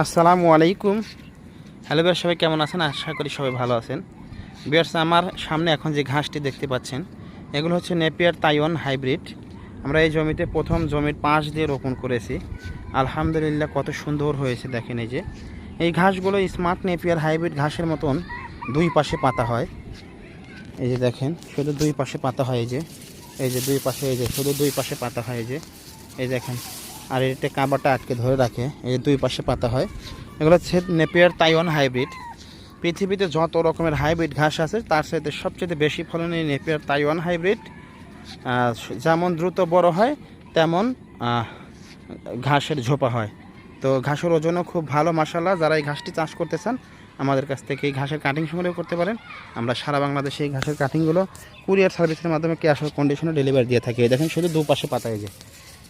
আসসালামু আলাইকুম। হ্যালো বিয়ার, সবাই কেমন আছেন? আশা করি সবাই ভালো আছেন। বিয়ার্স, আমার সামনে এখন যে ঘাসটি দেখতে পাচ্ছেন, এগুলো হচ্ছে নেপিয়ার তাইওয়ান হাইব্রিড। আমরা এই জমিতে প্রথম জমির পাশ দিয়ে রোপণ করেছি। আলহামদুলিল্লাহ কত সুন্দর হয়েছে দেখেন। এই যে এই ঘাসগুলো স্মার্ট নেপিয়ার হাইব্রিড ঘাসের মতন দুই পাশে পাতা হয়। এই যে দেখেন, শুধু দুই পাশে পাতা হয়। এই যে দুই পাশে, এই যে শুধু দুই পাশে পাতা হয়। এই দেখেন, আর এটা কাবারটা আটকে ধরে রাখে। এই দুই পাশে পাতা হয়। এগুলো হচ্ছে নেপিয়ার তাইওয়ান হাইব্রিড। পৃথিবীতে যত রকমের হাইব্রিড ঘাস আছে তার সাথে সবচেয়ে বেশি ফলন এই নেপিয়ার তাইওয়ান হাইব্রিড। যেমন দ্রুত বড় হয় তেমন ঘাসের ঝোপা হয়। তো ঘাসের ওজনও খুব ভালো মাশাআল্লাহ। যারা এই ঘাসটি চাষ করতে চান আমাদের কাছ থেকে এই ঘাসের কাটিং সংগ্রহ করতে পারেন। আমরা সারা বাংলাদেশে এই ঘাসের কাটিংগুলো কুরিয়ার সার্ভিসের মাধ্যমে ক্যাশ অন কন্ডিশনে ডেলিভারি দিয়ে থাকি। দেখেন শুধু দুপাশে পাতা।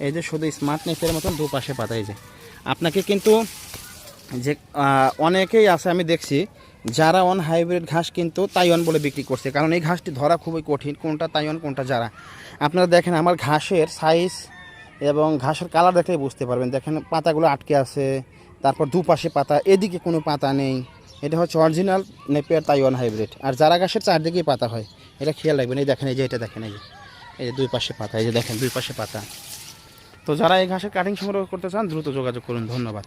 এই যে শুধু স্মার্ট নেপের মতন দুপাশে পাতা। আপনাকে কিন্তু যে অনেকেই আছে আমি দেখছি যারা অন হাইব্রিড ঘাস কিন্তু তাইওয়ান বলে বিক্রি করছে, কারণ এই ঘাসটি ধরা খুবই কঠিন, কোনটা তাইওয়ান কোনটা যারা। আপনারা দেখেন আমার ঘাসের সাইজ এবং ঘাসের কালার দেখলেই বুঝতে পারবেন। দেখেন পাতাগুলো আটকে আছে, তারপর দুপাশে পাতা, এদিকে কোনো পাতা নেই। এটা হচ্ছে অরিজিনাল নেপিয়ার তাইওয়ান হাইব্রিড। আর যারা ঘাসের চারদিকেই পাতা হয়, এটা খেয়াল রাখবেন। এই দেখেন, এটা দেখেন, এই যে দুই পাশে পাতা। এই যে দেখেন দুই পাশে পাতা। তো যারা এই ঘাসের কাটিং সংগ্রহ করতে চান দ্রুত যোগাযোগ করুন। ধন্যবাদ।